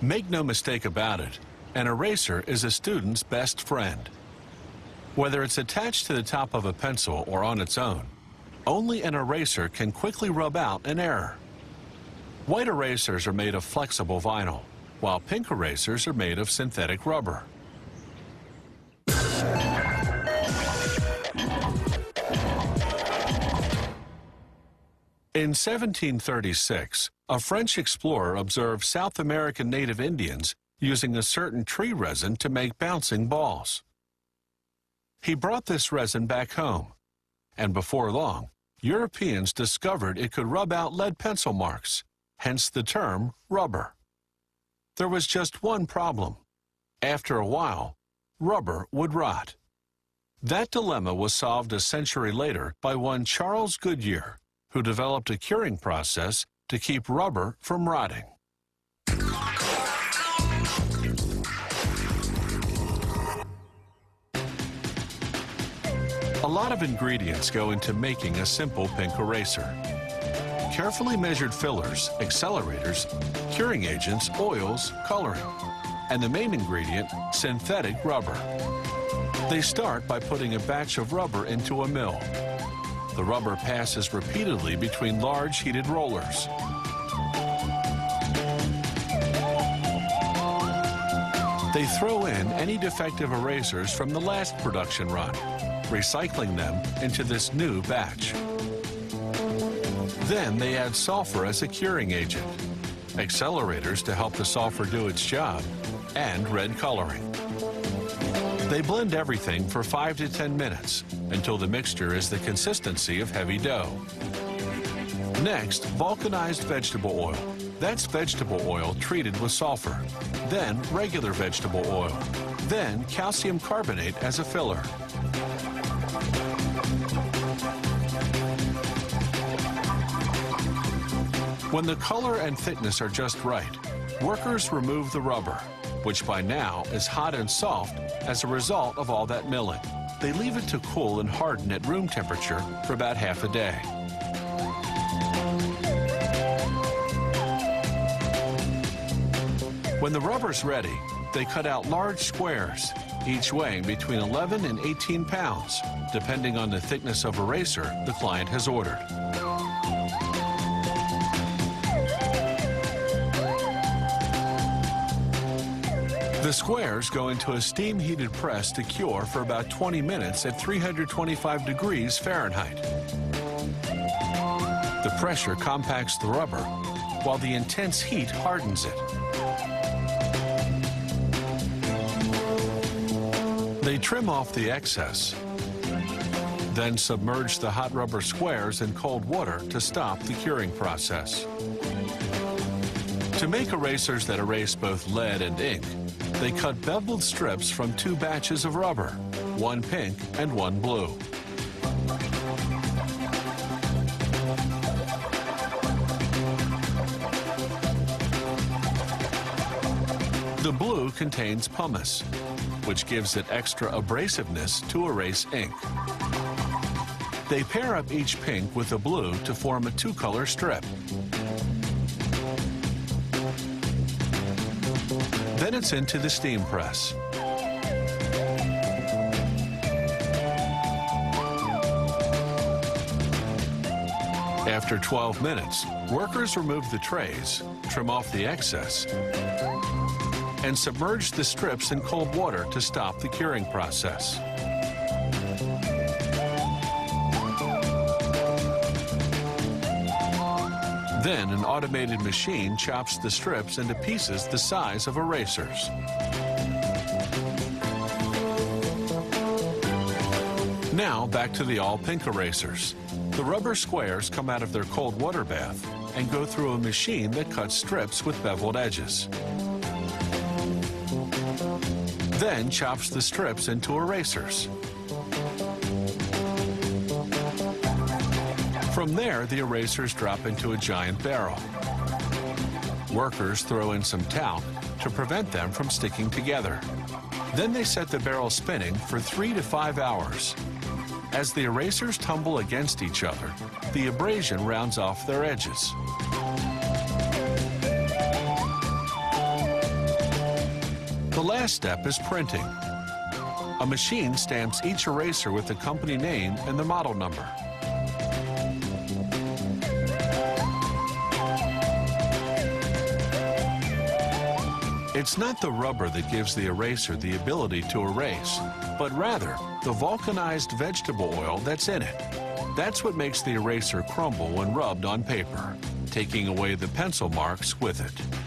Make no mistake about it, an eraser is a student's best friend. Whether it's attached to the top of a pencil or on its own, only an eraser can quickly rub out an error. White erasers are made of flexible vinyl, while pink erasers are made of synthetic rubber. In 1736, a French explorer observed South American native Indians using a certain tree resin to make bouncing balls. He brought this resin back home, and before long, Europeans discovered it could rub out lead pencil marks, hence the term rubber. There was just one problem. After a while, rubber would rot. That dilemma was solved a century later by one Charles Goodyear, who developed a curing process to keep rubber from rotting. A lot of ingredients go into making a simple pink eraser. Carefully measured fillers, accelerators, curing agents, oils, coloring, and the main ingredient, synthetic rubber. They start by putting a batch of rubber into a mill. The rubber passes repeatedly between large heated rollers. They throw in any defective erasers from the last production run, recycling them into this new batch. Then they add sulfur as a curing agent, accelerators to help the sulfur do its job, and red coloring. They blend everything for 5 to 10 minutes until the mixture is the consistency of heavy dough. Next, vulcanized vegetable oil. That's vegetable oil treated with sulfur. Then regular vegetable oil. Then calcium carbonate as a filler. When the color and thickness are just right, workers remove the rubber, which by now is hot and soft as a result of all that milling. They leave it to cool and harden at room temperature for about half a day. When the rubber's ready, they cut out large squares, each weighing between 11 and 18 pounds, depending on the thickness of eraser the client has ordered. The squares go into a steam-heated press to cure for about 20 minutes at 325 degrees Fahrenheit. The pressure compacts the rubber, while the intense heat hardens it. They trim off the excess, then submerge the hot rubber squares in cold water to stop the curing process. To make erasers that erase both lead and ink, they cut beveled strips from 2 batches of rubber, one pink and one blue. The blue contains pumice, which gives it extra abrasiveness to erase ink. They pair up each pink with the blue to form a 2-color strip. Then it's into the steam press. After 12 minutes, workers remove the trays, trim off the excess, and submerge the strips in cold water to stop the curing process. Then an automated machine chops the strips into pieces the size of erasers. Now back to the all-pink erasers. The rubber squares come out of their cold water bath and go through a machine that cuts strips with beveled edges. Then chops the strips into erasers. From there, the erasers drop into a giant barrel. Workers throw in some talc to prevent them from sticking together. Then they set the barrel spinning for 3 to 5 hours. As the erasers tumble against each other, the abrasion rounds off their edges. last step is printing. A machine stamps each eraser with the company name and the model number. It's not the rubber that gives the eraser the ability to erase, but rather the vulcanized vegetable oil that's in it. That's what makes the eraser crumble when rubbed on paper, taking away the pencil marks with it.